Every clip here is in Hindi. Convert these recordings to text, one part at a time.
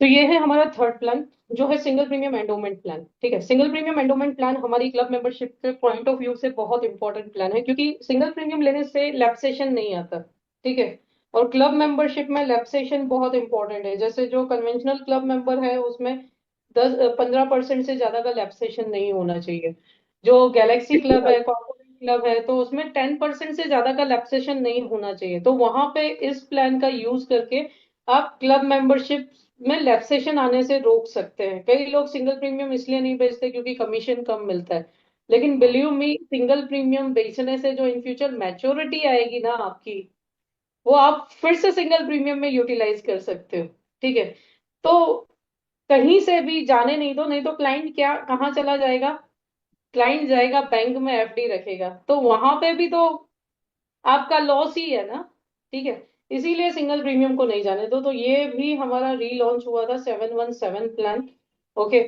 ये है हमारा थर्ड प्लान, जो है सिंगल प्रीमियम एंडोमेंट प्लान। ठीक है, सिंगल प्रीमियम एंडोमेंट प्लान हमारी क्लब मेंबरशिप के पॉइंट ऑफ व्यू से बहुत इंपॉर्टेंट प्लान है, क्योंकि सिंगल प्रीमियम लेने से लैप्सेशन नहीं आता। ठीक है, और क्लब मेंबरशिप में लैप्सेशन बहुत इंपॉर्टेंट है। जैसे जो कन्वेंशनल क्लब मेंबर है उसमें 10-15% से ज्यादा का लैप्सेशन नहीं होना चाहिए। जो गैलेक्सी क्लब है, कॉर्पोरेट क्लब है, तो उसमें 10% से ज्यादा का लैप्सेशन नहीं होना चाहिए। तो वहां पे इस प्लान का यूज करके आप क्लब मेंबरशिप में लैप्सेशन आने से रोक सकते हैं। कई लोग सिंगल प्रीमियम इसलिए नहीं बेचते क्योंकि कमीशन कम मिलता है, लेकिन बिलीव मी, सिंगल प्रीमियम बेचने से जो इन फ्यूचर मैच्योरिटी आएगी ना आपकी, वो आप फिर से सिंगल प्रीमियम में यूटिलाइज कर सकते हो। ठीक है, तो कहीं से भी जाने नहीं दो, नहीं तो क्लाइंट क्या कहाँ चला जाएगा? क्लाइंट जाएगा बैंक में एफडी रखेगा, तो वहां पे भी तो आपका लॉस ही है ना। ठीक है, इसीलिए सिंगल प्रीमियम को नहीं जाने दो। तो ये भी हमारा रीलॉन्च हुआ था 717 प्लान। ओके,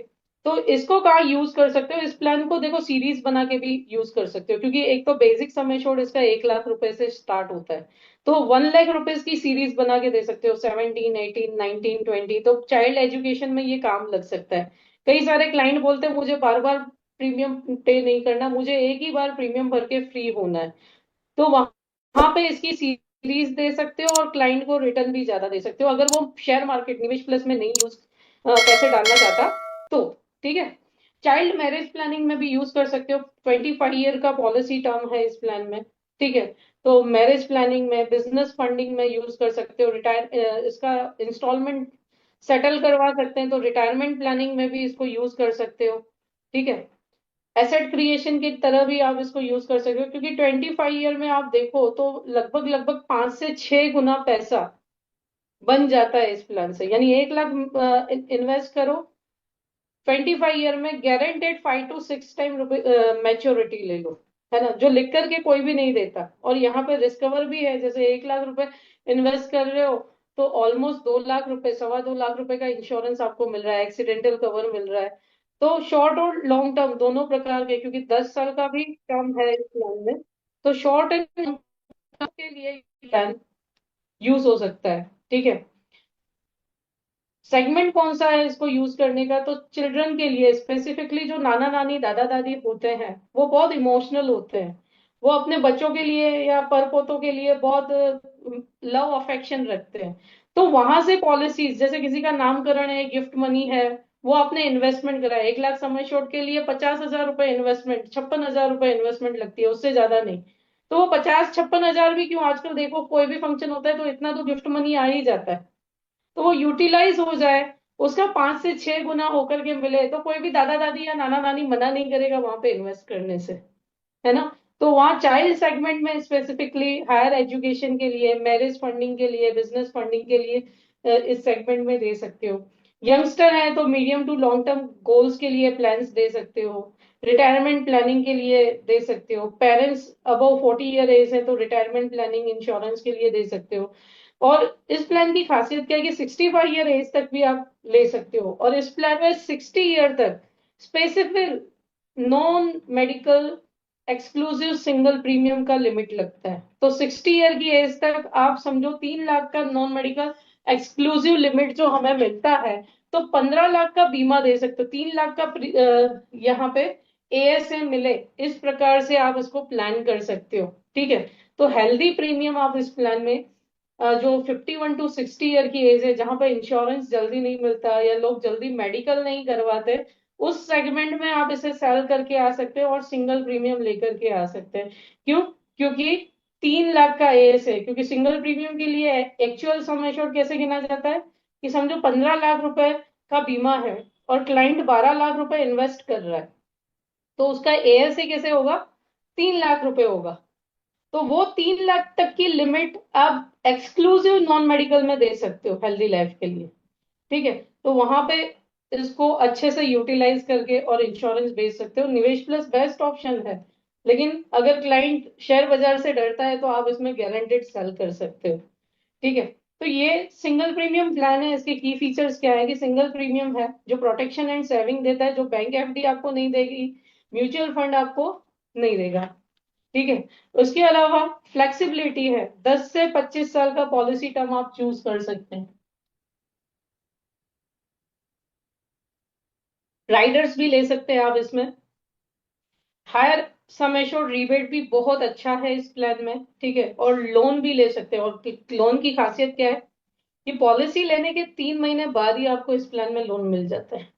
तो इसको कहाँ यूज कर सकते हो? इस प्लान को देखो सीरीज बना के भी यूज कर सकते हो, क्योंकि एक तो बेसिक सम एश्योर्ड इसका 1 लाख रुपए से स्टार्ट होता है। तो 1 लाख रुपीज की सीरीज बना के दे सकते हो, 17, 18, 19, 20। तो चाइल्ड एजुकेशन में ये काम लग सकता है। कई सारे क्लाइंट बोलते हैं मुझे बार बार प्रीमियम पे नहीं करना, मुझे एक ही बार प्रीमियम भर के फ्री होना है। तो वहां पे इसकी सीरीज दे सकते हो और क्लाइंट को रिटर्न भी ज्यादा दे सकते हो, अगर वो शेयर मार्केट निवेश प्लस में नहीं यूज पैसे डालना चाहता तो। ठीक है, चाइल्ड मैरिज प्लानिंग में भी यूज कर सकते हो। 25 ईयर का पॉलिसी टर्म है इस प्लान में। ठीक है, तो मैरिज प्लानिंग में, बिजनेस फंडिंग में यूज कर सकते हो। रिटायर इसका इंस्टॉलमेंट सेटल करवा सकते हैं, तो रिटायरमेंट प्लानिंग में भी इसको यूज कर सकते हो। ठीक है, एसेट क्रिएशन की तरह भी आप इसको यूज कर सकते हो, क्योंकि 25 ईयर में आप देखो तो लगभग लगभग 5 से 6 गुना पैसा बन जाता है इस प्लान से। यानी 1 लाख इन्वेस्ट करो, 25 ईयर में गारंटेड 5 to 6 टाइम मैच्योरिटी ले लो। है ना, जो लिख करके कोई भी नहीं देता। और यहाँ पे रिस्कवर भी है, जैसे 1 लाख रुपए इन्वेस्ट कर रहे हो तो ऑलमोस्ट 2 लाख रुपए, 2.25 लाख रुपए का इंश्योरेंस आपको मिल रहा है, एक्सीडेंटल कवर मिल रहा है। तो शॉर्ट और लॉन्ग टर्म दोनों प्रकार के, क्योंकि 10 साल का भी टर्म है इस प्लान में, तो शॉर्ट एंड लॉन्ग टर्म के लिए प्लान यूज हो सकता है। ठीक है, सेगमेंट कौन सा है इसको यूज करने का? तो चिल्ड्रन के लिए स्पेसिफिकली, जो नाना नानी दादा दादी होते हैं वो बहुत इमोशनल होते हैं। वो अपने बच्चों के लिए या परपोतों के लिए बहुत लव अफेक्शन रखते हैं। तो वहां से पॉलिसीज, जैसे किसी का नामकरण है, गिफ्ट मनी है, वो आपने इन्वेस्टमेंट करा है, 1 लाख समय शॉर्ट के लिए 50,000 रुपए इन्वेस्टमेंट, 56,000 रुपए इन्वेस्टमेंट लगती है, उससे ज्यादा नहीं। तो वो 50-56 हजार भी क्यों, आजकल देखो कोई भी फंक्शन होता है तो इतना तो गिफ्ट मनी आ ही जाता है। तो वो यूटिलाइज हो जाए, उसका 5 से 6 गुना होकर के मिले, तो कोई भी दादा दादी या नाना नानी मना नहीं करेगा वहां पे इन्वेस्ट करने से। है ना, तो वहाँ चाइल्ड सेगमेंट में स्पेसिफिकली हायर एजुकेशन के लिए, मैरिज फंडिंग के लिए, बिजनेस फंडिंग के लिए इस सेगमेंट में दे सकते हो। यंगस्टर है तो medium to long term goals के लिए प्लान्स दे सकते हो। रिटायरमेंट प्लानिंग के लिए दे सकते हो। पेरेंट्स अबव 40 ईयर एज है तो रिटायरमेंट प्लानिंग इंश्योरेंस के लिए दे सकते हो। और इस प्लान की खासियत क्या है कि 65 ईयर एज तक भी आप ले सकते हो, और इस प्लान में 60 ईयर तक specific non medical exclusive single premium का लिमिट लगता है। तो 60 ईयर की एज तक आप समझो 3 लाख का नॉन मेडिकल एक्सक्लूसिव लिमिट जो हमें मिलता है, तो 15 लाख का बीमा दे सकते हो। 3 लाख का यहाँ पे एएसए मिले, इस प्रकार से आप इसको प्लान कर सकते हो। ठीक है, तो हेल्दी प्रीमियम आप इस प्लान में जो 51 to 60 ईयर की एज है, जहां पर इंश्योरेंस जल्दी नहीं मिलता या लोग जल्दी मेडिकल नहीं करवाते, उस सेगमेंट में आप इसे सेल करके आ सकते हो और सिंगल प्रीमियम लेकर के आ सकते हैं। क्यों? क्योंकि 3 लाख का एस है। क्योंकि सिंगल प्रीमियम के लिए एक्चुअल सम एश्योर्ड कैसे गिना जाता है कि समझो 15 लाख रुपए का बीमा है और क्लाइंट 12 लाख रुपए इन्वेस्ट कर रहा है, तो उसका एएसए कैसे होगा? 3 लाख रुपए होगा। तो वो 3 लाख तक की लिमिट आप एक्सक्लूसिव नॉन मेडिकल में दे सकते हो हेल्दी लाइफ के लिए। ठीक है, तो वहां पे इसको अच्छे से यूटिलाइज करके और इंश्योरेंस बेच सकते हो। निवेश प्लस बेस्ट ऑप्शन है, लेकिन अगर क्लाइंट शेयर बाजार से डरता है तो आप इसमें गारंटेड सेल कर सकते हो। ठीक है, तो ये सिंगल प्रीमियम प्लान है। इसके की फीचर्स क्या है कि सिंगल प्रीमियम है जो प्रोटेक्शन एंड सेविंग देता है, जो बैंक एफडी आपको नहीं देगी, म्यूचुअल फंड आपको नहीं देगा। ठीक है, उसके अलावा फ्लेक्सिबिलिटी है, 10 से 25 साल का पॉलिसी टर्म आप चूज कर सकते हैं। राइडर्स भी ले सकते हैं आप इसमें। हायर सम एश्योर्ड रिबेट भी बहुत अच्छा है इस प्लान में, ठीक है। और लोन भी ले सकते हैं, और लोन की खासियत क्या है कि पॉलिसी लेने के 3 महीने बाद ही आपको इस प्लान में लोन मिल जाता है।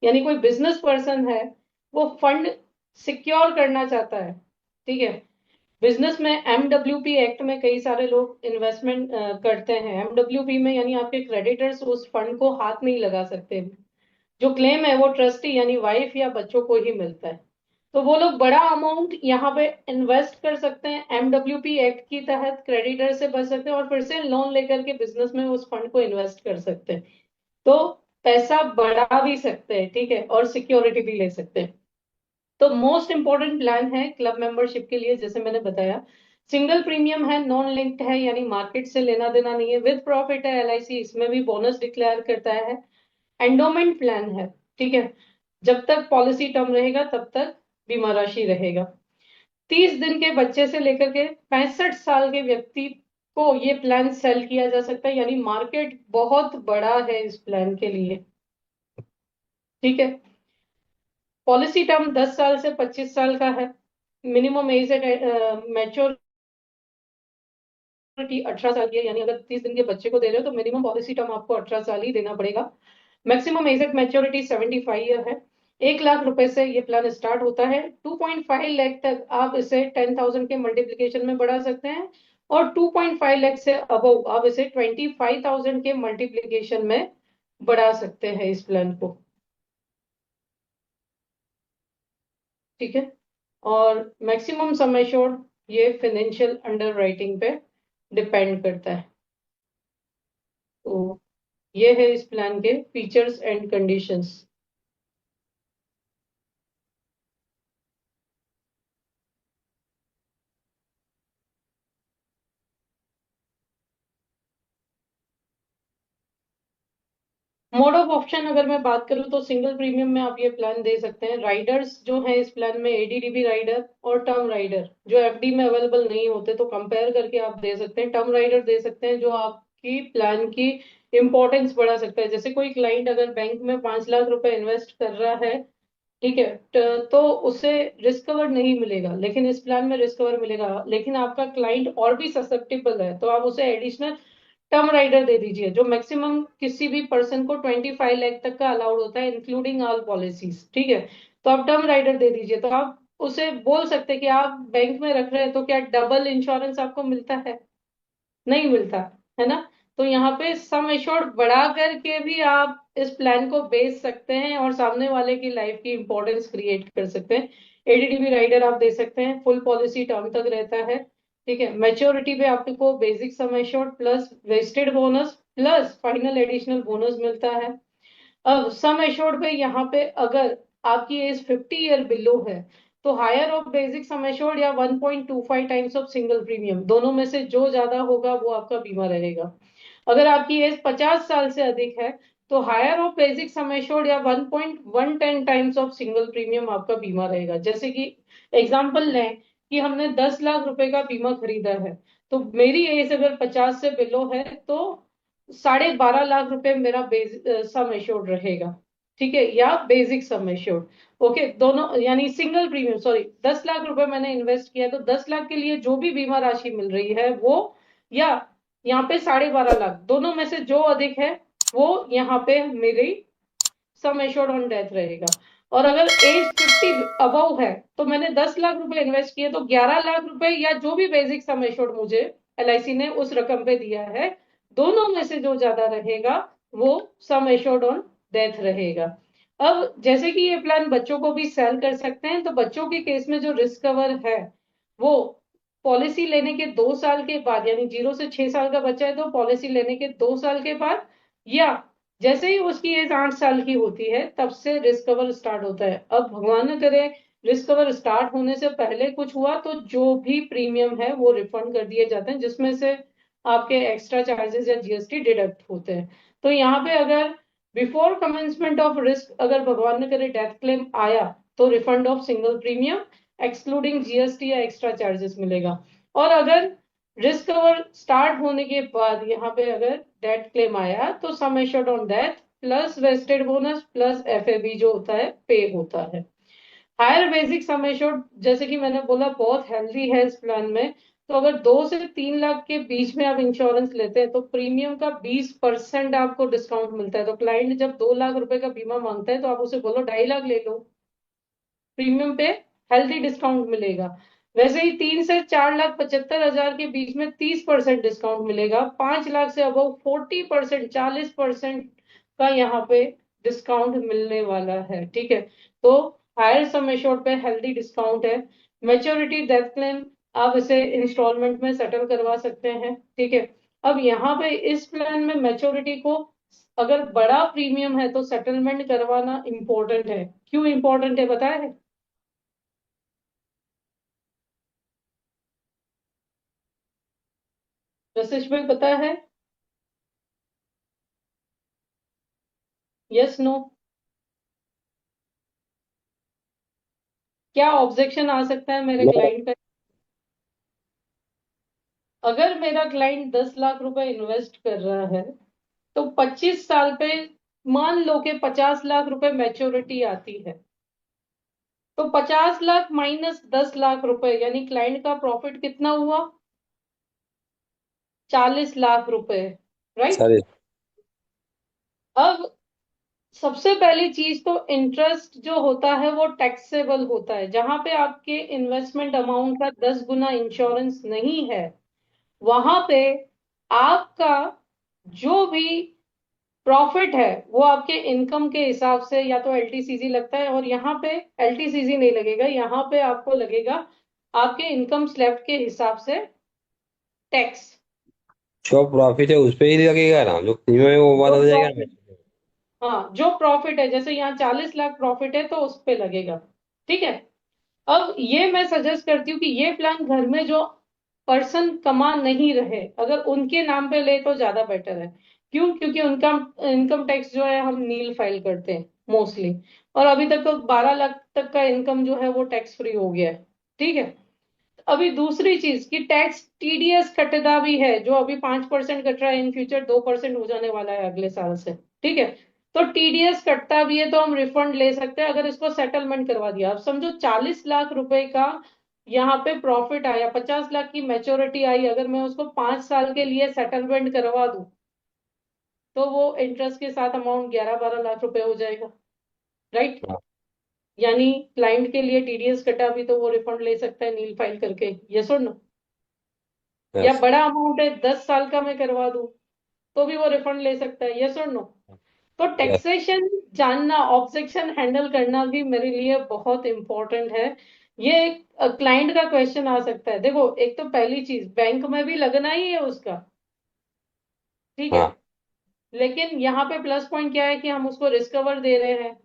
यानी कोई बिजनेस पर्सन है, वो फंड सिक्योर करना चाहता है, ठीक है। बिजनेस में एमडब्ल्यूपी एक्ट में कई सारे लोग इन्वेस्टमेंट करते हैं। एमडब्ल्यूपी में यानी आपके क्रेडिटर्स उस फंड को हाथ नहीं लगा सकते। जो क्लेम है वो ट्रस्टी यानी वाइफ या बच्चों को ही मिलता है। तो वो लोग बड़ा अमाउंट यहाँ पे इन्वेस्ट कर सकते हैं, एमडब्ल्यूपी एक्ट की तहत क्रेडिटर से बच सकते हैं, और फिर से लोन लेकर के बिजनेस में उस फंड को इन्वेस्ट कर सकते हैं। तो पैसा बढ़ा भी सकते हैं, ठीक है, और सिक्योरिटी भी ले सकते हैं। तो मोस्ट इंपॉर्टेंट प्लान है क्लब मेंबरशिप के लिए, जैसे मैंने बताया, सिंगल प्रीमियम है, नॉन लिंक्ड है, यानी मार्केट से लेना देना नहीं है, विद प्रॉफिट है, एलआईसी इसमें भी बोनस डिक्लेयर करता है। एंडोमेंट प्लान है, ठीक है, जब तक पॉलिसी टर्म रहेगा तब तक बीमा राशि रहेगा। 30 दिन के बच्चे से लेकर के 65 साल के व्यक्ति को ये प्लान सेल किया जा सकता है, यानी मार्केट बहुत बड़ा है इस प्लान के लिए, ठीक है। पॉलिसी टर्म 10 साल से 25 साल का है। मिनिमम एज मैच्योरिटी 18 साल की है, यानी अगर 30 दिन के बच्चे को दे रहे हो तो मिनिमम पॉलिसी टर्म आपको 18 साल ही देना पड़ेगा। Maximum age at maturity 75 year है। 1 लाख रुपए से ये प्लान स्टार्ट होता है। 2.5 लाख तक आप इसे 10,000 के मल्टीप्लीकेशन में बढ़ा सकते हैं, और 2.5 लाख से अबव आप इसे 25,000 के मल्टीप्लीकेशन में बढ़ा सकते हैं इस प्लान को, ठीक है। और मैक्सिमम सम एश्योर्ड ये फाइनेंशियल अंडर राइटिंग पे डिपेंड करता है। तो ये है इस प्लान के features and conditions. Mode of option अगर मैं बात करूं तो सिंगल प्रीमियम में आप ये प्लान दे सकते हैं। राइडर्स जो है इस प्लान में एडीडीबी राइडर और टर्म राइडर जो एफडी में अवेलेबल नहीं होते, तो कंपेयर करके आप दे सकते हैं। टर्म राइडर दे सकते हैं जो आपकी प्लान की इंपॉर्टेंस बढ़ा सकता है। जैसे कोई क्लाइंट अगर बैंक में 5 लाख रुपए इन्वेस्ट कर रहा है, ठीक है, तो उसे रिस्क कवर नहीं मिलेगा, लेकिन इस प्लान में रिस्क कवर मिलेगा। लेकिन आपका क्लाइंट और भी ससेप्टेबल है, तो आप उसे एडिशनल टर्म राइडर दे दीजिए, जो मैक्सिमम किसी भी पर्सन को 25 लाख तक का अलाउड होता है, इंक्लूडिंग ऑल पॉलिसीज, ठीक है। तो आप टर्म राइडर दे दीजिए। तो आप उसे बोल सकते हैं कि आप बैंक में रख रहे हैं तो क्या डबल इंश्योरेंस आपको मिलता है? नहीं मिलता, है ना। तो यहाँ पे सम एश्योर्ड बढ़ा करके भी आप इस प्लान को बेच सकते हैं और सामने वाले की लाइफ की इंपॉर्टेंस क्रिएट कर सकते हैं। एडीडीबी राइडर आप दे सकते हैं, फुल पॉलिसी टर्म तक रहता है, ठीक है। मैच्योरिटी पे आपको basic sum assured plus vested bonus plus final additional bonus मिलता है। अब सम एश्योर्ड पे यहाँ पे अगर आपकी एज 50 ईयर बिलो है, तो higher of basic sum assured या 1.25 टाइम्स ऑफ सिंगल प्रीमियम, दोनों में से जो ज्यादा होगा वो आपका बीमा रहेगा। अगर आपकी एज 50 साल से अधिक है, तो higher of basic sum assured या 1.110 टाइम्स ऑफ सिंगल प्रीमियम आपका बीमा रहेगा। जैसे कि एग्जाम्पल लें कि हमने 10 लाख रुपए का बीमा खरीदा है, तो मेरी एज अगर 50 से बिलो है, तो 12.5 लाख रुपए मेरा सम एश्योर्ड रहेगा, ठीक है, या बेसिक सम एश्योर्ड। ओके, दोनों यानी सिंगल प्रीमियम, सॉरी, 10 लाख रुपए मैंने इन्वेस्ट किया, तो 10 लाख के लिए जो भी बीमा राशि मिल रही है वो, या यहाँ पे 12.5 लाख, दोनों में से जो अधिक है वो यहाँ पे मेरी सम एश्योर्ड ऑन डेथ रहेगा। और अगर एज 50 अबव है, तो मैंने 10 लाख रुपए इन्वेस्ट किए, तो 11 लाख रुपए या जो भी बेसिक सम एश्योर्ड मुझे एलआईसी ने उस रकम पे दिया है, दोनों में से जो ज्यादा रहेगा वो सम एश्योर्ड ऑन डेथ रहेगा। अब जैसे कि ये प्लान बच्चों को भी सेल कर सकते हैं, तो बच्चों के केस में जो रिस्क कवर है वो पॉलिसी लेने के 2 साल के बाद, यानी 0 से 6 साल का बच्चा है तो पॉलिसी लेने के 2 साल के बाद, या जैसे ही उसकी एज 8 साल की होती है तब से रिस्क कवर स्टार्ट होता है। अब भगवान न करे रिस्क कवर स्टार्ट होने से पहले कुछ हुआ, तो जो भी प्रीमियम है वो रिफंड कर दिए जाते हैं, जिसमें से आपके एक्स्ट्रा चार्जेस या जीएसटी डिडक्ट होते हैं। तो यहाँ पे अगर बिफोर कमेंसमेंट ऑफ रिस्क अगर भगवान न करे डेथ क्लेम आया, तो refund of single premium excluding GST या एक्स्ट्रा चार्जेस मिलेगा। और अगर रिस्क कवर स्टार्ट होने के बाद यहाँ पे अगर डेथ क्लेम आया, तो sum assured on death plus vested bonus plus FAB जो होता है पे होता है। हायर बेसिक सम एश्योर्ड जैसे कि मैंने बोला बहुत हेल्दी है इस प्लान में। तो अगर 2 से 3 लाख के बीच में आप इंश्योरेंस लेते हैं तो प्रीमियम का 20% आपको डिस्काउंट मिलता है। तो क्लाइंट जब 2 लाख रुपए का बीमा मांगता है तो आप उसे बोलो 2.5 लाख ले लो, प्रीमियम पे हेल्दी डिस्काउंट मिलेगा। वैसे ही 3 से 4,75,000 के बीच में 30% डिस्काउंट मिलेगा। 5 लाख से अबव 40%, 40% का यहाँ पे डिस्काउंट मिलने वाला है। ठीक है, तो हायर सम एश्योर्ड पे हेल्दी डिस्काउंट है। मेच्योरिटी डेथ क्लेम आप इसे इंस्टॉलमेंट में सेटल करवा सकते हैं। ठीक है, अब यहाँ पे इस प्लान में मेच्योरिटी को अगर बड़ा प्रीमियम है तो सेटलमेंट करवाना इंपॉर्टेंट है। क्यों इंपॉर्टेंट है पता है? वशिष्ठ भाई पता है? Yes no? क्या ऑब्जेक्शन आ सकता है मेरे नो। क्लाइंट का? अगर मेरा क्लाइंट 10 लाख रुपए इन्वेस्ट कर रहा है तो 25 साल पे मान लो कि 50 लाख रुपए मैच्योरिटी आती है, तो 50 लाख माइनस 10 लाख रुपए यानी क्लाइंट का प्रॉफिट कितना हुआ? 40 लाख रुपए। राइट। सर। अब सबसे पहली चीज तो इंटरेस्ट जो होता है वो टैक्सेबल होता है। जहां पे आपके इन्वेस्टमेंट अमाउंट का 10 गुना इंश्योरेंस नहीं है वहां पे आपका जो भी प्रॉफिट है वो आपके इनकम के हिसाब से या तो एलटीसीजी लगता है, और यहाँ पे एलटीसीजी नहीं लगेगा, यहाँ पे आपको लगेगा आपके इनकम स्लैब के हिसाब से टैक्स। जो प्रॉफिट है उस पे ही लगेगा ना, जो प्रीमियम है वो जो बदल जाएगा ना। प्रॉफिट, हाँ जो प्रॉफिट है, जैसे यहाँ 40 लाख प्रॉफिट है तो उस पे लगेगा। ठीक है, अब ये मैं सजेस्ट करती हूँ कि ये प्लान घर में जो पर्सन कमा नहीं रहे अगर उनके नाम पे ले तो ज्यादा बेटर है। क्यों? क्योंकि उनका इनकम टैक्स जो है हम नील फाइल करते हैं मोस्टली, और अभी तक तो 12 लाख तक का इनकम जो है वो टैक्स फ्री हो गया है। ठीक है, अभी दूसरी चीज कि टैक्स टीडीएस कटदा भी है, जो अभी 5% कट रहा है, इन फ्यूचर 2% हो जाने वाला है अगले साल से। ठीक है, तो टीडीएस कटता भी है तो हम रिफंड ले सकते हैं अगर इसको सेटलमेंट करवा दिया। अब समझो 40 लाख रुपए का यहाँ पे प्रॉफिट आया, 50 लाख की मेच्योरिटी आई, अगर मैं उसको 5 साल के लिए सेटलमेंट करवा दूं तो वो इंटरेस्ट के साथ अमाउंट 11-12 लाख रुपए हो जाएगा। राइट। हाँ। यानी क्लाइंट के लिए टीडीएस कटा भी तो वो रिफंड ले सकता है नील फाइल करके। ये सुन, या यस। बड़ा अमाउंट है 10 साल का मैं करवा दूं तो भी वो रिफंड ले सकता है। यस और नो? तो यस। टैक्सेशन जानना, ऑब्जेक्शन हैंडल करना भी मेरे लिए बहुत इंपॉर्टेंट है। ये एक क्लाइंट का क्वेश्चन आ सकता है। देखो, एक तो पहली चीज बैंक में भी लगना ही है उसका। ठीक है, हाँ। लेकिन यहाँ पे प्लस पॉइंट क्या है कि हम उसको रिस्कवर दे रहे हैं,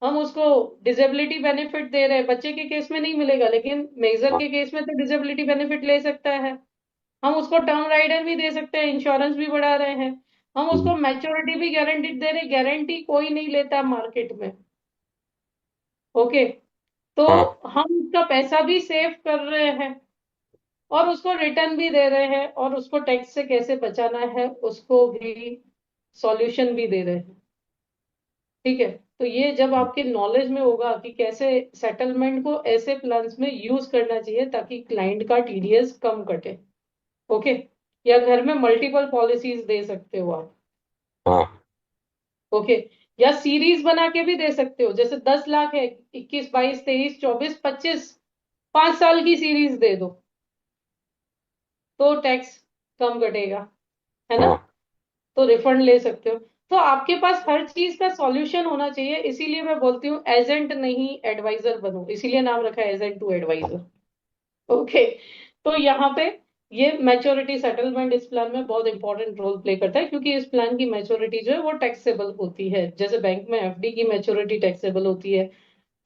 हम उसको डिसेबिलिटी बेनिफिट दे रहे हैं। बच्चे के केस में नहीं मिलेगा लेकिन मेजर हाँ। के केस में तो डिसेबिलिटी बेनिफिट ले सकता है। हम उसको टर्म राइडर भी दे सकते हैं, इंश्योरेंस भी बढ़ा रहे हैं, हम उसको हम्म। मैच्योरिटी भी गारंटीड दे रहे हैं। गारंटी कोई नहीं लेता मार्केट में। ओके, तो हाँ। हम उसका पैसा भी सेव कर रहे हैं और उसको रिटर्न भी दे रहे हैं, और उसको टैक्स से कैसे बचाना है उसको भी सॉल्यूशन भी दे रहे हैं। ठीक है, तो ये जब आपके नॉलेज में होगा कि कैसे सेटलमेंट को ऐसे प्लान्स में यूज करना चाहिए ताकि क्लाइंट का टीडीएस कम कटे। ओके, या घर में मल्टीपल पॉलिसीज दे सकते हो आप। हाँ। ओके, या सीरीज बना के भी दे सकते हो, जैसे 10 लाख है, 21, 22, 23, 24, 25, 5 साल की सीरीज दे दो तो टैक्स कम कटेगा, है ना? हाँ। तो रिफंड ले सकते हो। तो आपके पास हर चीज का सॉल्यूशन होना चाहिए, इसीलिए मैं बोलती हूँ एजेंट नहीं एडवाइजर बनो, इसीलिए नाम रखा है एजेंट टू एडवाइजर। ओके, तो यहाँ पे ये मैच्योरिटी सेटलमेंट इस प्लान में बहुत इंपॉर्टेंट रोल प्ले करता है, क्योंकि इस प्लान की मैच्योरिटी जो है वो टैक्सेबल होती है। जैसे बैंक में एफडी की मैच्योरिटी टैक्सेबल होती है,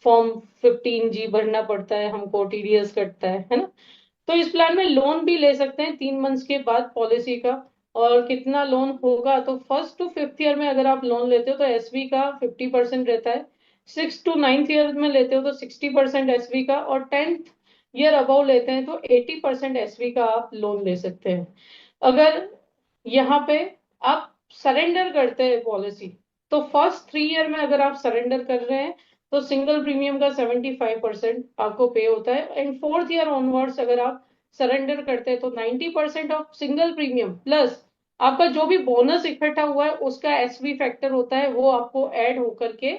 फॉर्म 15G भरना पड़ता है हमको, टीडीएस कटता है ना? तो इस प्लान में लोन भी ले सकते हैं 3 मंथ्स के बाद पॉलिसी का। और कितना लोन होगा, तो फर्स्ट टू फिफ्थ ईयर में अगर आप लोन लेते हो तो एसबी का 50% रहता है, 6 to 9th ईयर में लेते हो तो 60% एसबी का, और 10th ईयर अबव लेते हैं तो 80% एसबी का आप लोन ले सकते हैं। अगर यहाँ पे आप सरेंडर करते हैं पॉलिसी, तो फर्स्ट 3 ईयर में अगर आप सरेंडर कर रहे हैं तो सिंगल प्रीमियम का 75% आपको पे होता है, एंड फोर्थ ईयर ऑनवर्ड्स अगर आप सरेंडर करते हैं तो 90% ऑफ सिंगल प्रीमियम प्लस आपका जो भी बोनस इकट्ठा हुआ है उसका एसबी फैक्टर होता है, वो आपको ऐड होकर के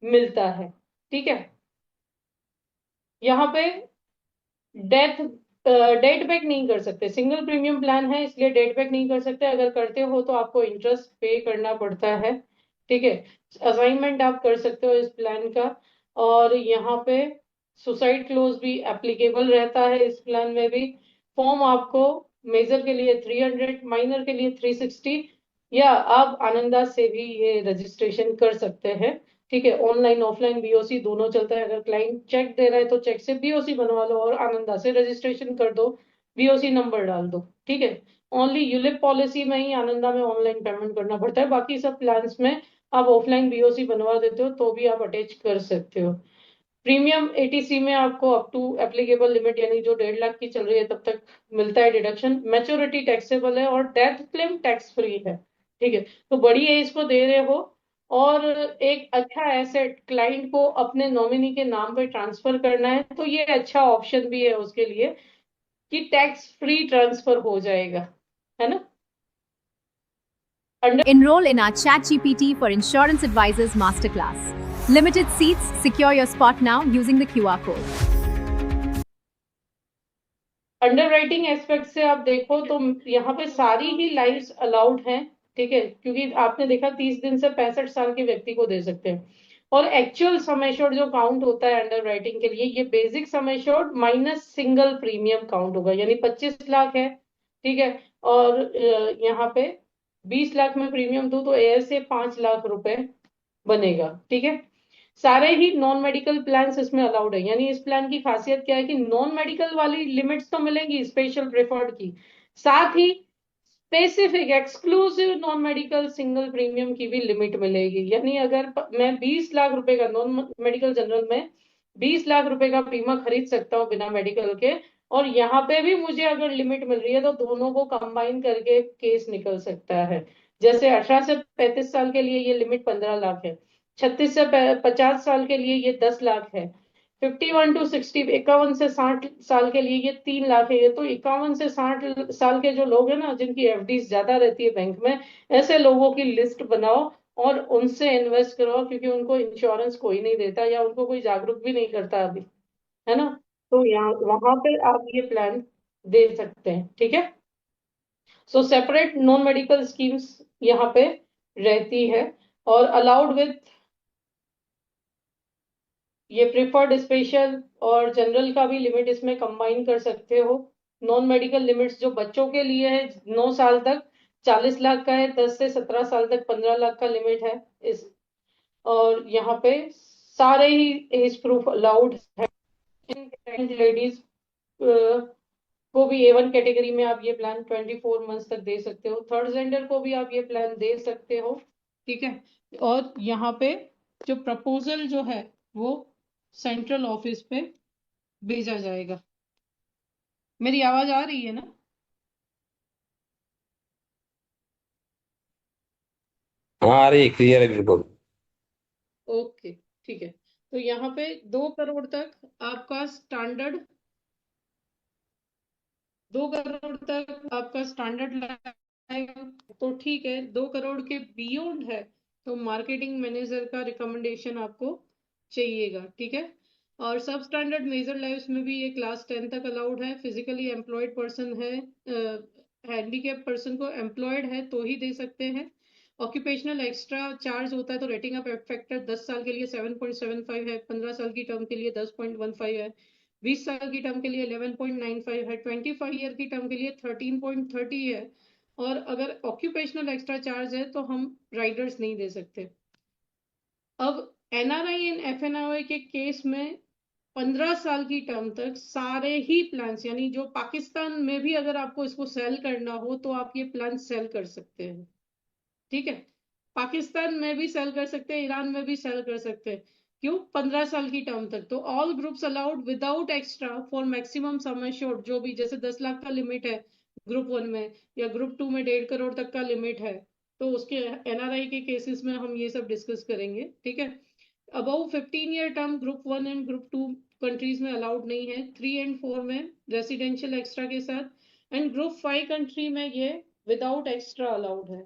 मिलता है। ठीक है। यहाँ पे डेथ डेट बैक नहीं कर सकते, सिंगल प्रीमियम प्लान है इसलिए डेट बैक नहीं कर सकते, अगर करते हो तो आपको इंटरेस्ट पे करना पड़ता है। ठीक है। असाइनमेंट आप कर सकते हो इस प्लान का। और यहाँ पे सुसाइड क्लोज भी एप्लीकेबल रहता है इस प्लान में भी। फॉर्म आपको मेजर के लिए 300, माइनर के लिए 360, या आप आनंदा से भी ये रजिस्ट्रेशन कर सकते हैं। ठीक है। ऑनलाइन ऑफलाइन बीओसी दोनों चलता है, अगर क्लाइंट चेक दे रहा है तो चेक से बीओसी बनवा लो और आनंदा से रजिस्ट्रेशन कर दो, बीओसी नंबर डाल दो। ठीक है। ओनली यूलिप पॉलिसी में ही आनंदा में ऑनलाइन पेमेंट करना पड़ता है, बाकी सब प्लान्स में आप ऑफलाइन बीओसी बनवा देते हो तो भी आप अटैच कर सकते हो। प्रीमियम एटीसी में आपको अप टू एप्लीकेबल लिमिट यानी जो 1.5 लाख की चल रही है तब तक मिलता है डिडक्शन, मैच्योरिटी टैक्सेबल है और डेथ क्लेम टैक्स फ्री है। ठीक है। तो बड़ी एज को दे रहे हो और एक अच्छा एसेट क्लाइंट को अपने नॉमिनी के नाम पे ट्रांसफर करना है तो ये अच्छा ऑप्शन भी है उसके लिए कि टैक्स फ्री ट्रांसफर हो जाएगा, है ना। Under Enroll in our ChatGPT for Insurance Advisors Masterclass. Limited seats, secure your spot now using the QR code. Under writing aspect से आप देखो तो यहाँ पे सारी ही लाइव्स अलाउड हैं। ठीक है। क्योंकि आपने देखा 30 दिन से 65 साल के व्यक्ति को दे सकते हैं, और एक्चुअल सम एश्योर्ड जो काउंट होता है अंडर राइटिंग के लिए, ये basic sum assured minus single premium count होगा, यानी 25 लाख है। ठीक है। और यहाँ पे 20 लाख में प्रीमियम दो तो ऐसे 5 लाख रुपए बनेगा। ठीक है। सारे ही नॉन मेडिकल प्लान इसमें अलाउड है, यानी इस प्लान की खासियत क्या है कि नॉन मेडिकल वाली लिमिट्स तो मिलेंगी स्पेशल प्रेफर्ड की, साथ ही specific exclusive non medical single premium की भी लिमिट मिलेगी। यानी अगर मैं 20 लाख रुपए का नॉन मेडिकल जनरल में 20 लाख रुपए का बीमा खरीद सकता हूँ बिना मेडिकल के, और यहाँ पे भी मुझे अगर लिमिट मिल रही है तो दोनों को कंबाइन करके केस निकल सकता है। जैसे 18 से 35 साल के लिए ये लिमिट 15 लाख है, 36 से 50 साल के लिए ये 10 लाख है, 51 to 60 51 से 60 साल के लिए ये 3 लाख है। ये तो 51 से 60 साल के जो लोग हैं ना जिनकी एफडी ज्यादा रहती है बैंक में, ऐसे लोगों की लिस्ट बनाओ और उनसे इन्वेस्ट करो, क्योंकि उनको इंश्योरेंस कोई नहीं देता या उनको कोई जागरूक भी नहीं करता अभी, है ना। तो यहाँ वहां पे आप ये प्लान दे सकते हैं। ठीक है। सो सेपरेट नॉन मेडिकल स्कीम्स यहाँ पे रहती है, और अलाउड विथ ये प्रिफर्ड स्पेशल और जनरल का भी लिमिट इसमें कंबाइन कर सकते हो। नॉन मेडिकल लिमिट्स जो बच्चों के लिए है 9 साल तक 40 लाख का है, 10 से 17 साल तक 15 लाख का लिमिट है इस। और यहाँ पे सारे ही एज प्रूफ अलाउड है। लेडीज को भी A1 कैटेगरी में आप ये प्लान 24 मंथ्स तक दे सकते हो, थर्ड जेंडर को भी आप ये प्लान दे सकते हो। ठीक है। और यहाँ पे जो प्रपोजल जो है वो सेंट्रल ऑफिस पे भेजा जाएगा। मेरी आवाज आ रही है ना। हाँ आ रही क्लियर है बिल्कुल। ओके। ठीक है। तो यहाँ पे 2 करोड़ तक आपका स्टैंडर्ड, 2 करोड़ तक आपका स्टैंडर्ड लाएगा तो ठीक है। 2 करोड़ के बियॉन्ड है तो मार्केटिंग मैनेजर का रिकमेंडेशन आपको चाहिएगा। ठीक है। और सब स्टैंडर्ड मेजर लाइव्स में भी ये क्लास 10 तक अलाउड है, फिजिकली एम्प्लॉयड पर्सन है, हैंडीकेप पर्सन को एम्प्लॉयड है तो ही दे सकते हैं। ऑक्यूपेशनल एक्स्ट्रा चार्ज होता है तो रेटिंग ऑफ फैक्टर 10 साल के लिए 7.75 है, 15 साल की टर्म के लिए 10.15 है, 20 साल की टर्म के लिए 11.95 है, 25 ईयर की टर्म के लिए 13.30 है। और अगर ऑक्यूपेशनल एक्स्ट्रा चार्ज है तो हम राइडर्स नहीं दे सकते। अब एनआरआई एंड एफएनआई के केस में 15 साल की टर्म तक सारे ही प्लान्स, यानी जो पाकिस्तान में भी अगर आपको इसको सेल करना हो तो आप ये प्लान सेल कर सकते हैं। ठीक है। पाकिस्तान में भी सेल कर सकते हैं, ईरान में भी सेल कर सकते हैं। क्यों? 15 साल की टर्म तक तो all groups allowed without extra for maximum sum assured, जो भी जैसे 10 लाख का लिमिट है ग्रुप 1 में, या ग्रुप 2 में 1.5 करोड़ तक का लिमिट है। तो उसके एनआरआई के केसेस में हम ये सब डिस्कस करेंगे, ठीक है। Above 15 year term group 1 and group 2 countries में अलाउड नहीं है, 3 एंड 4 में रेसिडेंशियल एक्स्ट्रा के साथ, एंड ग्रुप 5 कंट्री में ये विदाउट एक्स्ट्रा अलाउड है।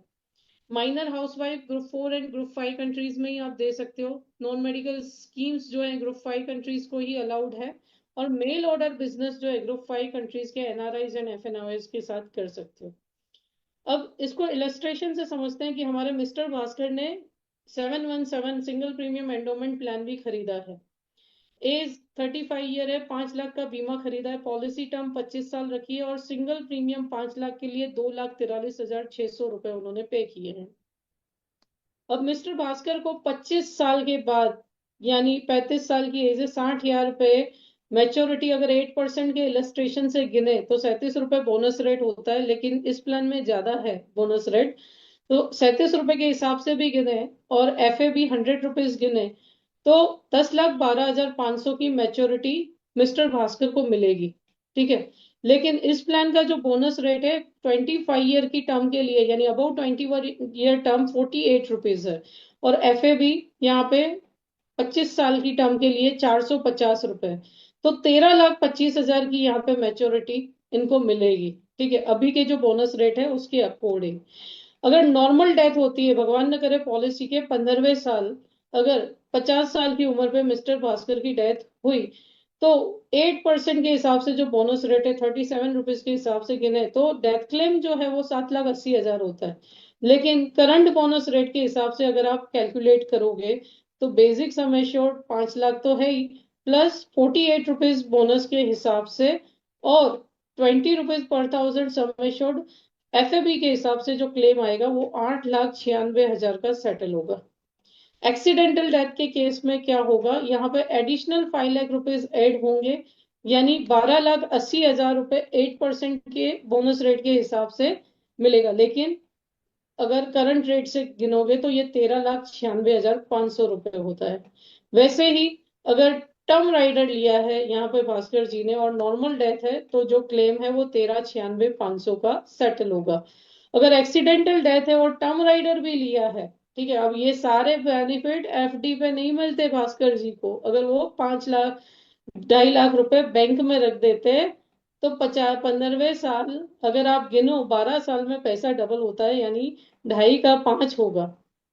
Minor housewife group 4 and group 5 countries में ही आप दे सकते हो। नॉन मेडिकल स्कीम्स जो है ग्रुप 5 कंट्रीज को ही अलाउड है, और मेल ऑर्डर बिजनेस जो है ग्रुप 5 कंट्रीज के एनआरआईज एंड एफएनओएस के साथ कर सकते हो। अब इसको इलस्ट्रेशन से समझते हैं कि हमारे मिस्टर भास्कर ने 717 सिंगल प्रीमियम एंडोमेंट प्लान भी खरीदा है। एज 35 ईयर है, 5 लाख का बीमा खरीदा है, पॉलिसी टर्म 25 साल रखी है, और सिंगल प्रीमियम 5 लाख के लिए 2,43,600 रुपए उन्होंने पे किए हैं। अब मिस्टर भास्कर को 25 साल के बाद, यानी 35 साल की एज है, 60,000 रुपए मैच्योरिटी अगर 8% के इलस्ट्रेशन से गिने तो 37 रुपए बोनस रेट होता है, लेकिन इस प्लान में ज्यादा है बोनस रेट, तो 37 रुपए के हिसाब से भी गिने और एफए भी 100 रुपीज गिने तो 10,12,500 की मैच्योरिटी मिस्टर भास्कर को मिलेगी, ठीक है। लेकिन इस प्लान का जो बोनस रेट है 25 ईयर की टर्म के लिए, यानी अबाउट 21 ईयर टर्म 48 रुपीज है, और एफए भी यहाँ पे 25 साल की टर्म के लिए 450 रुपए, तो 13,25,000 की यहाँ पे मैच्योरिटी इनको मिलेगी, ठीक है, अभी के जो बोनस रेट है उसके अकॉर्डिंग। अगर नॉर्मल डेथ होती है, भगवान न करे, पॉलिसी के 15वें साल, अगर 50 साल की उम्र पे मिस्टर भास्कर की डेथ हुई, तो 8% के हिसाब से जो बोनस रेट है 37 रुपीज के हिसाब से गिने तो डेथ क्लेम जो है वो 7,80,000 होता है। लेकिन करंट बोनस रेट के हिसाब से अगर आप कैलकुलेट करोगे तो बेसिक सम एश्योर्ड 5 लाख तो है ही, प्लस 48 रुपीज बोनस के हिसाब से, और 20 rupees per thousand sum assured FAB के हिसाब से जो क्लेम आएगा वो 8,96,000 का सेटल होगा। एक्सीडेंटल डेथ के केस में क्या होगा, यहाँ पे एडिशनल 5 लाख रुपीज ऐड होंगे, यानी 12,80,000 रुपए 8% के बोनस रेट के हिसाब से मिलेगा। लेकिन अगर करंट रेट से गिनोगे तो ये 13,96,500 रुपए होता है। वैसे ही अगर टर्म राइडर लिया है यहाँ पे भास्कर जी ने और नॉर्मल डेथ है तो जो क्लेम है वो 13,96,500 का सेटल होगा। अगर एक्सीडेंटल डेथ है और टर्म राइडर भी लिया है, ठीक है, अब ये सारे बेनिफिट एफडी पे नहीं मिलते भास्कर जी को। अगर वो 5 लाख 2.5 लाख रुपए बैंक में रख देते तो 15वें साल अगर आप गिनो 12 साल में पैसा डबल होता है, यानी 2.5 का 5 होगा,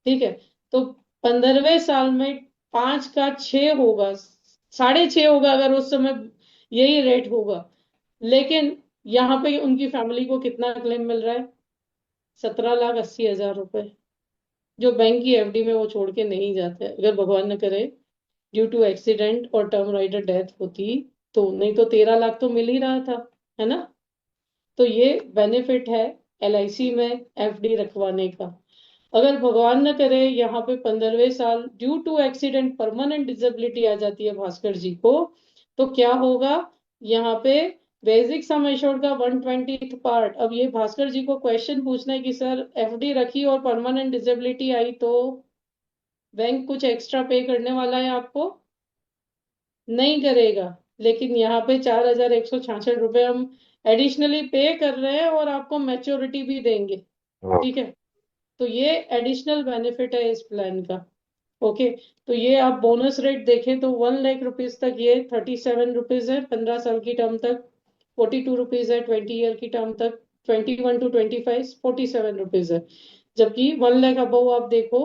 ठीक है, तो 15वें साल में 5 का 6 होगा, 6.5 होगा अगर उस समय यही रेट होगा। लेकिन यहाँ पे उनकी फैमिली को कितना क्लेम मिल रहा है, 17,80,000 रुपए, जो बैंक की एफडी में वो छोड़ के नहीं जाते। अगर भगवान न करे ड्यू टू एक्सीडेंट और टर्म राइडर डेथ होती तो, नहीं तो 13 लाख तो मिल ही रहा था, है ना। तो ये बेनिफिट है एलआईसी में एफडी रखवाने का। अगर भगवान न करे यहाँ पे 15वें साल due to accident permanent disability आ जाती है भास्कर जी को, तो क्या होगा, यहाँ पे बेसिक सम एश्योर्ड का 1/20 पार्ट। अब ये भास्कर जी को क्वेश्चन पूछना है कि सर एफडी रखी और परमानेंट डिसेबिलिटी आई तो बैंक कुछ एक्स्ट्रा पे करने वाला है आपको, नहीं करेगा। लेकिन यहाँ पे 4,166 रुपए हम एडिशनली पे कर रहे हैं और आपको मैच्योरिटी भी देंगे, हाँ। ठीक है। तो ये एडिशनल बेनिफिट है इस प्लान का, ओके। तो ये आप बोनस रेट देखें तो 1 लाख रुपीज तक ये 37 रुपीज है 15 साल की टर्म तक, 42 रुपीज है 20 ईयर की टर्म तक, 21 टू 25 47 रुपीज है। जबकि 1 लाख अबव आप देखो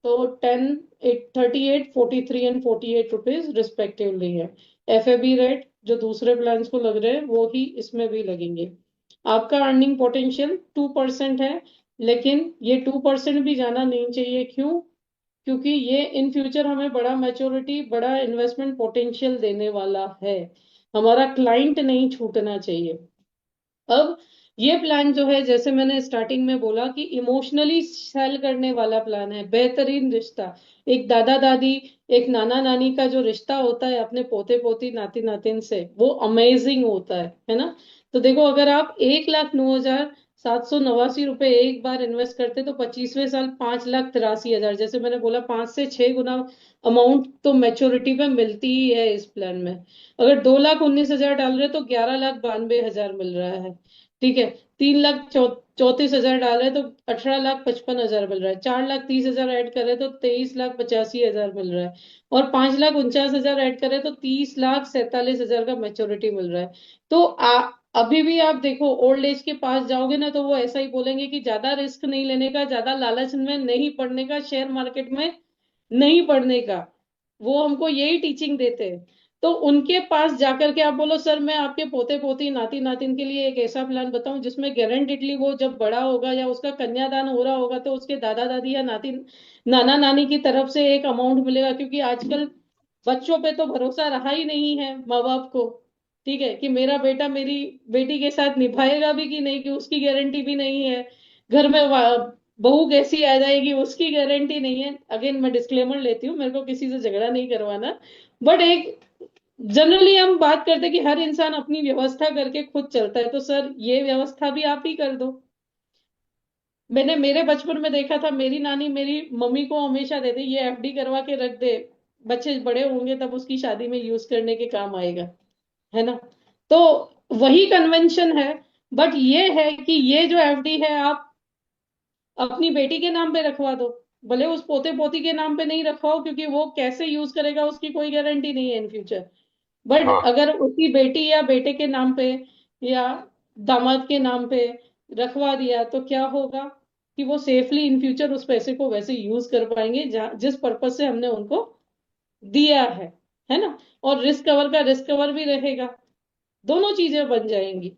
तो 10 38 43 एंड 48 रुपीज रिस्पेक्टिवली है। एफएबी रेट जो दूसरे प्लान को लग रहे हैं वो ही इसमें भी लगेंगे। आपका अर्निंग पोटेंशियल 2% है, लेकिन ये 2% भी जाना नहीं चाहिए। क्यों? क्योंकि ये इन फ्यूचर हमें बड़ा मैच्योरिटी बड़ा इन्वेस्टमेंट पोटेंशियल देने वाला है, हमारा क्लाइंट नहीं छूटना चाहिए। अब ये प्लान जो है, जैसे मैंने स्टार्टिंग में बोला कि इमोशनली सेल करने वाला प्लान है, बेहतरीन रिश्ता। एक दादा दादी एक नाना नानी का जो रिश्ता होता है अपने पोते पोती नाती नातिन से, वो अमेजिंग होता है ना। तो देखो, अगर आप 1,09,000 ₹789 एक बार इन्वेस्ट करते तो 25वें साल 5,83,000, जैसे मैंने बोला 5 से 6 गुना अमाउंट तो मैच्योरिटी पे मिलती ही है इस प्लान में। अगर 2,19,000 डाल रहे तो 11,92,000 मिल रहा है। ठीक है। 3,34,000 डाल रहे तो 18,55,000 मिल रहा है। 4,30,000 ऐड कर रहे तो 23,85,000 मिल रहा है। और 5,49,000 ऐड करें तो 30,47,000 का मैच्योरिटी मिल रहा है। तो अभी भी आप देखो, ओल्ड एज के पास जाओगे ना तो वो ऐसा ही बोलेंगे कि ज्यादा रिस्क नहीं लेने का, ज्यादा लालच में नहीं पड़ने का, शेयर मार्केट में नहीं पड़ने का। वो हमको यही टीचिंग देते हैं। तो उनके पास जाकर के आप बोलो सर मैं आपके पोते पोती नाती नातिन के लिए एक ऐसा प्लान बताऊं जिसमें गारंटेडली वो जब बड़ा होगा या उसका कन्यादान हो रहा होगा तो उसके दादा दादी या नाती नाना नानी की तरफ से एक अमाउंट मिलेगा। क्योंकि आजकल बच्चों पे तो भरोसा रहा ही नहीं है माँ बाप को। ठीक है, कि मेरा बेटा मेरी बेटी के साथ निभाएगा भी कि नहीं, कि उसकी गारंटी भी नहीं है। घर में बहू कैसी आ जाएगी उसकी गारंटी नहीं है। अगेन मैं डिस्क्लेमर लेती हूँ, मेरे को किसी से झगड़ा नहीं करवाना। बट एक जनरली हम बात करते हैं कि हर इंसान अपनी व्यवस्था करके खुद चलता है, तो सर ये व्यवस्था भी आप ही कर दो। मैंने मेरे बचपन में देखा था, मेरी नानी मेरी मम्मी को हमेशा देती, ये एफडी करवा के रख दे, बच्चे बड़े होंगे तब उसकी शादी में यूज करने के काम आएगा। है ना। तो वही कन्वेंशन है। बट ये है कि ये जो एफडी है आप अपनी बेटी के नाम पे रखवा दो। भले उस पोते पोती के नाम पे नहीं रखवाओ, क्योंकि वो कैसे यूज करेगा उसकी कोई गारंटी नहीं है इन फ्यूचर। बट हाँ, अगर उसकी बेटी या बेटे के नाम पे या दामाद के नाम पे रखवा दिया तो क्या होगा कि वो सेफली इन फ्यूचर उस पैसे को वैसे यूज कर पाएंगे जिस पर्पज से हमने उनको दिया है ना। और रिस्क कवर का रिस्क कवर भी रहेगा। दोनों चीजें बन जाएंगी।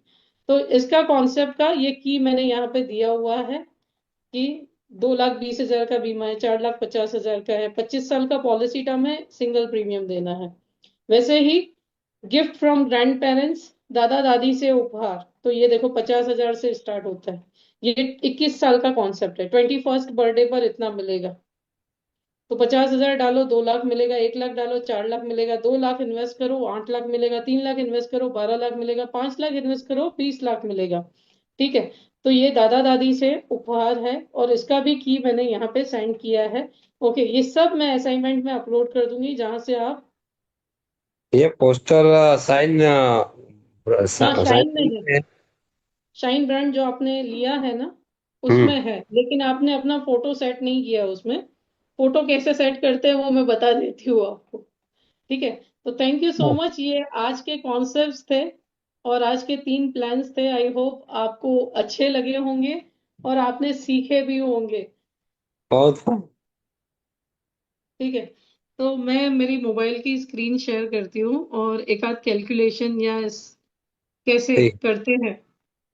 तो इसका कॉन्सेप्ट का ये की मैंने यहाँ पे दिया हुआ है कि 2,20,000 का बीमा है, 4,50,000 का है, 25 साल का पॉलिसी टर्म है, सिंगल प्रीमियम देना है। वैसे ही गिफ्ट फ्रॉम ग्रैंड पेरेंट्स, दादा दादी से उपहार, तो ये देखो 50,000 से स्टार्ट होता है। ये 21 साल का कॉन्सेप्ट है। 21st बर्थडे पर इतना मिलेगा। तो 50,000 डालो 2 लाख मिलेगा, 1 लाख डालो 4 लाख मिलेगा, 2 लाख इन्वेस्ट करो 8 लाख मिलेगा, 3 लाख इन्वेस्ट करो 12 लाख मिलेगा, 5 लाख इन्वेस्ट करो 20 लाख मिलेगा। ठीक है। तो ये दादा दादी से उपहार है और इसका भी की मैंने यहाँ पे सेंड किया है। ओके, ये सब मैं असाइनमेंट में अपलोड कर दूंगी जहां से आप। ये पोस्टर साइन हाँ, शाइन में साइन है। है। शाइन ब्रांड जो आपने लिया है ना हम्म। उसमें है, लेकिन आपने अपना फोटो सेट नहीं किया उसमें। फोटो कैसे सेट करते हैं वो मैं बता देती हूँ आपको। ठीक है। तो थैंक यू सो मच, ये आज के कॉन्सेप्ट्स थे और आज के 3 प्लान्स थे। आई होप आपको अच्छे लगे होंगे और आपने सीखे भी होंगे। बहुत fun। ठीक है। तो मैं मेरी मोबाइल की स्क्रीन शेयर करती हूँ और एक आध कैलकुलेशन या कैसे ठीक। करते हैं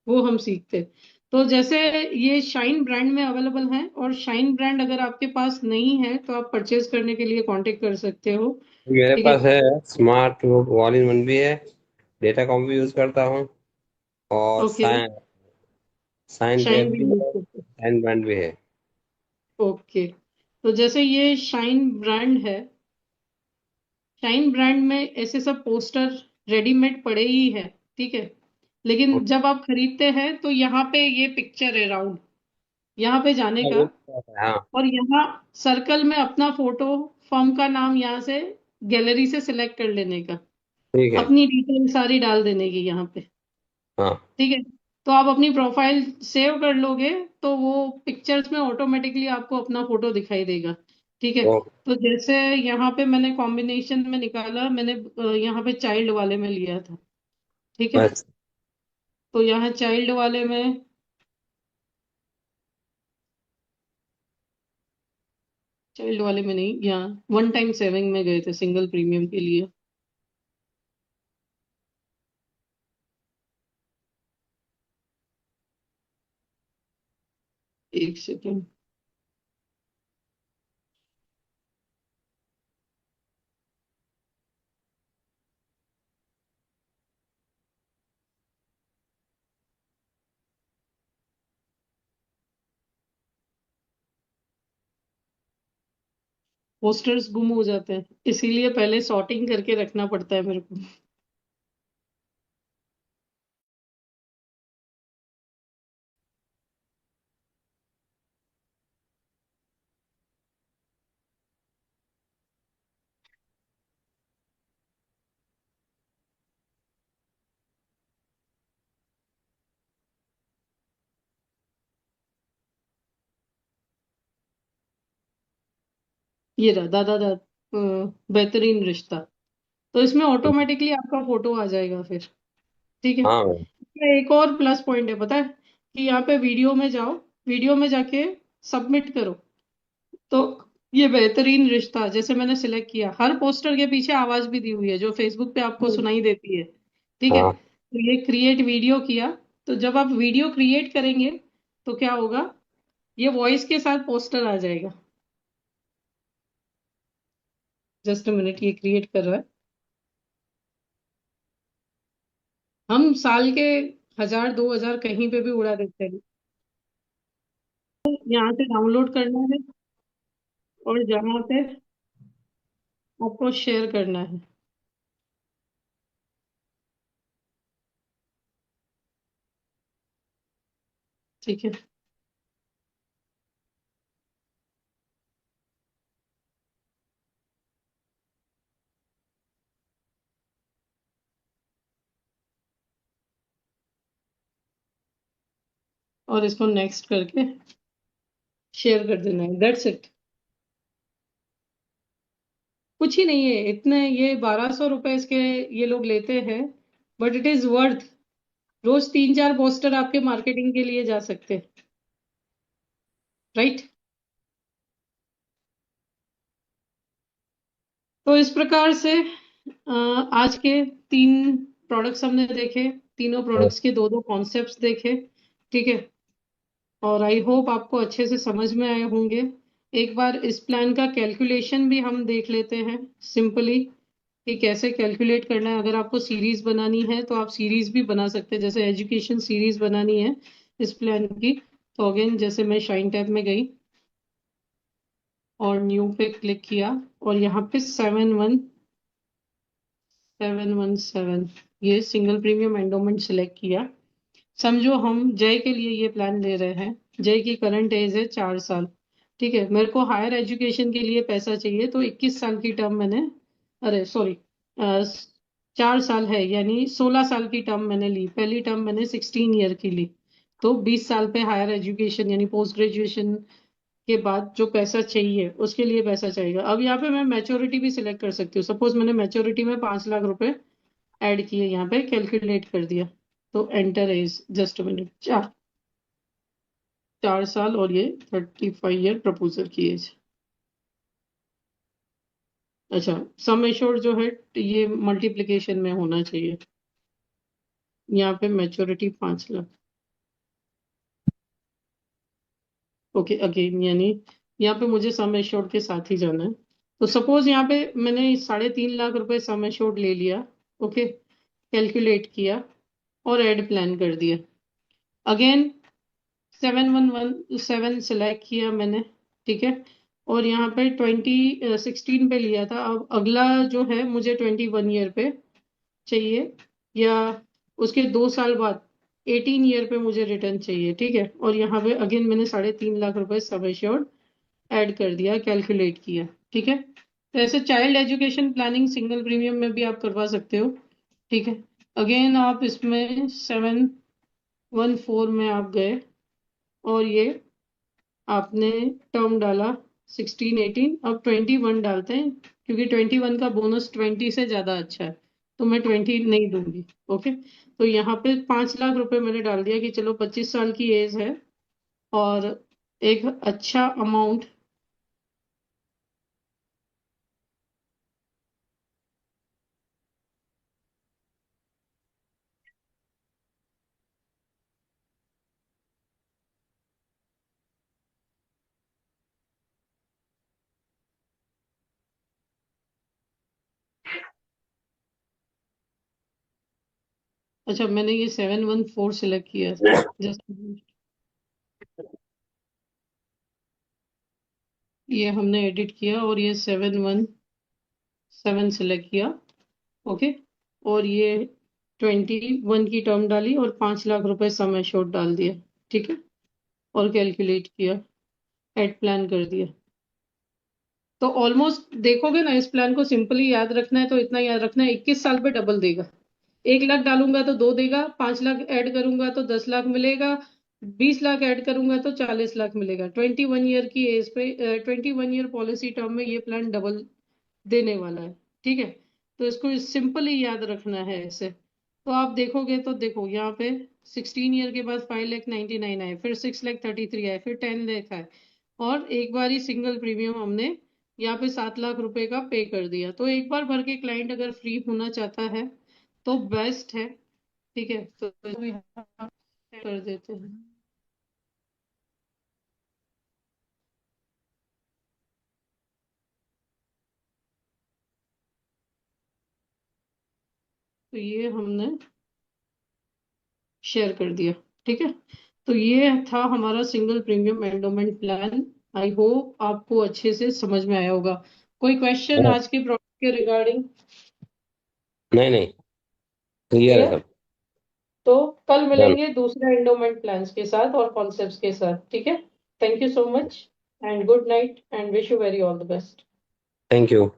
वो हम सीखते हैं। तो जैसे ये शाइन ब्रांड में अवेलेबल है, और शाइन ब्रांड अगर आपके पास नहीं है तो आप परचेज करने के लिए कांटेक्ट कर सकते हो। मेरे ठीक है। पास है, स्मार्ट ऑल इन वन भी है, डेटा कॉम भी यूज करता हूँ, और ओके। साइन शाइन टेप भी भी यूज है, करते हैं। साइन बैंड भी है। ओके। तो जैसे ये शाइन ब्रांड है, शाइन ब्रांड में ऐसे सब पोस्टर रेडीमेड पड़े ही है। ठीक है। लेकिन जब आप खरीदते हैं तो यहाँ पे ये पिक्चर है राउंड, यहाँ पे जाने का। हाँ। और यहाँ सर्कल में अपना फोटो, फर्म का नाम यहाँ से गैलरी से सिलेक्ट कर लेने का, ठीक है। अपनी डिटेल सारी डाल देने की यहाँ पे। हाँ। ठीक है। तो आप अपनी प्रोफाइल सेव कर लोगे तो वो पिक्चर्स में ऑटोमेटिकली आपको अपना फोटो दिखाई देगा। ठीक है। ओ, तो जैसे यहाँ पे मैंने कॉम्बिनेशन में निकाला, मैंने यहाँ पे चाइल्ड वाले में लिया था। ठीक है। बस। तो यहाँ चाइल्ड वाले में, चाइल्ड वाले में नहीं, यहाँ वन टाइम सेविंग में गए थे सिंगल प्रीमियम के लिए। एक सेकेंड। पोस्टर्स गुम हो जाते हैं, इसीलिए पहले सॉर्टिंग करके रखना पड़ता है मेरे को। ये रहा दादा बेहतरीन रिश्ता। तो इसमें ऑटोमेटिकली आपका फोटो आ जाएगा फिर। ठीक है। हाँ मैम। इसमें एक और प्लस पॉइंट है पता है, कि यहाँ पे वीडियो में जाओ, वीडियो में जाके सबमिट करो, तो ये बेहतरीन रिश्ता जैसे मैंने सिलेक्ट किया, हर पोस्टर के पीछे आवाज भी दी हुई है जो फेसबुक पे आपको सुनाई देती है। ठीक है। हाँ तो ये क्रिएट वीडियो किया, तो जब आप वीडियो क्रिएट करेंगे तो क्या होगा, ये वॉइस के साथ पोस्टर आ जाएगा। जस्ट अ मिनट, ये क्रिएट कर रहा है। हम साल के 1000 2000 कहीं पे भी उड़ा देते हैं। यहाँ से डाउनलोड करना है और जहाँ पे आपको शेयर करना है। ठीक है। और इसको नेक्स्ट करके शेयर कर देना है, दैट्स इट। कुछ ही नहीं है इतने, ये 1200 रुपए इसके ये लोग लेते हैं, बट इट इज वर्थ। रोज 3 4 पोस्टर आपके मार्केटिंग के लिए जा सकते हैं, राइट। तो इस प्रकार से आज के 3 प्रोडक्ट्स हमने देखे, तीनों हाँ। प्रोडक्ट्स के दो दो कॉन्सेप्ट्स देखे। ठीक है। और आई होप आपको अच्छे से समझ में आए होंगे। एक बार इस प्लान का कैलकुलेशन भी हम देख लेते हैं सिंपली, कि कैसे कैलकुलेट करना है। अगर आपको सीरीज बनानी है तो आप सीरीज भी बना सकते हैं, जैसे एजुकेशन सीरीज बनानी है इस प्लान की। तो अगेन जैसे मैं शाइन टैब में गई और न्यू पे क्लिक किया और यहाँ पे 71717 ये सिंगल प्रीमियम एंडोमेंट सिलेक्ट किया। समझो हम जय के लिए ये प्लान ले रहे हैं। जय की करंट एज है 4 साल। ठीक है। मेरे को हायर एजुकेशन के लिए पैसा चाहिए, तो 21 साल की टर्म मैंने, अरे सॉरी, 4 साल है यानी 16 साल की टर्म मैंने ली। पहली टर्म मैंने 16 ईयर की ली। तो 20 साल पे हायर एजुकेशन यानी पोस्ट ग्रेजुएशन के बाद जो पैसा चाहिए उसके लिए पैसा चाहिए। अब यहाँ पे मैं मैच्योरिटी भी सिलेक्ट कर सकती हूँ। सपोज मैंने मैच्योरिटी में 5 लाख रुपए ऐड किए, यहाँ पे कैलकुलेट कर दिया। तो एंटर एज, जस्ट मिनट, 4 साल और ये 35 ईयर प्रपोजर की एज। अच्छा, सम एश्योर्ड जो है ये मल्टीप्लिकेशन में होना चाहिए। यहाँ पे मैच्योरिटी 5 लाख। ओके अगेन, यानी यहाँ पे मुझे सम एश्योर्ड के साथ ही जाना है। तो सपोज यहाँ पे मैंने 3.5 लाख रुपए सम एश्योर्ड ले लिया। ओके, कैलकुलेट किया और एड प्लान कर दिया। अगेन 7117 सिलेक्ट किया मैंने। ठीक है। और यहाँ पे 2016 पे लिया था। अब अगला जो है मुझे 21 ईयर पे चाहिए, या उसके 2 साल बाद 18 ईयर पे मुझे रिटर्न चाहिए। ठीक है। और यहाँ पे अगेन मैंने 3.5 लाख रुपए सम एश्योर्ड ऐड कर दिया, कैलकुलेट किया। ठीक है। तो ऐसे child education planning single premium में भी आप करवा सकते हो। ठीक है। अगेन आप इसमें 714 में आप गए और ये आपने टर्म डाला 16 18, अब 21 डालते हैं, क्योंकि 21 का बोनस 20 से ज्यादा अच्छा है, तो मैं 20 नहीं दूंगी। ओके। तो यहाँ पे 5 लाख रुपए मैंने डाल दिया कि चलो 25 साल की एज है और एक अच्छा अमाउंट। अच्छा, मैंने ये 714 सिलेक्ट किया था। जस्ट ये हमने एडिट किया और ये 717 सिलेक्ट किया। ओके। और ये 21 की टर्म डाली और 5 लाख रुपए सम एश्योर्ड डाल दिया। ठीक है। और कैलकुलेट किया, एड प्लान कर दिया। तो ऑलमोस्ट देखोगे ना, इस प्लान को सिंपली याद रखना है तो इतना याद रखना है, 21 साल पे डबल देगा। 1 लाख डालूंगा तो 2 देगा, 5 लाख ऐड करूंगा तो 10 लाख मिलेगा, 20 लाख ऐड करूंगा तो 40 लाख मिलेगा। 21 ईयर की एज पे 21 ईयर पॉलिसी टर्म में ये प्लान डबल देने वाला है। ठीक है, तो इसको सिंपल ही याद रखना है ऐसे। तो आप देखोगे तो देखो यहाँ पे 16 ईयर के बाद 5,99,000 आए, फिर 6,33,000 आए, फिर 10 लाख आए, और एक बार ही सिंगल प्रीमियम हमने यहाँ पे 7 लाख रुपए का पे कर दिया। तो एक बार भर के क्लाइंट अगर फ्री होना चाहता है तो बेस्ट है। ठीक है, तो इसको भी हम कर देते हैं। तो ये हमने शेयर कर दिया। ठीक है, तो ये था हमारा single premium endowment plan. I hope आपको अच्छे से समझ में आया होगा। कोई क्वेश्चन हाँ, आज के प्रोडक्ट के रिगार्डिंग? नहीं नहीं, क्लियर है क्लियर? सब। तो कल डन। मिलेंगे दूसरे एंडोमेंट प्लान्स के साथ और कॉन्सेप्ट्स के साथ। ठीक है, thank you so much and good night and wish you very all the best. Thank you.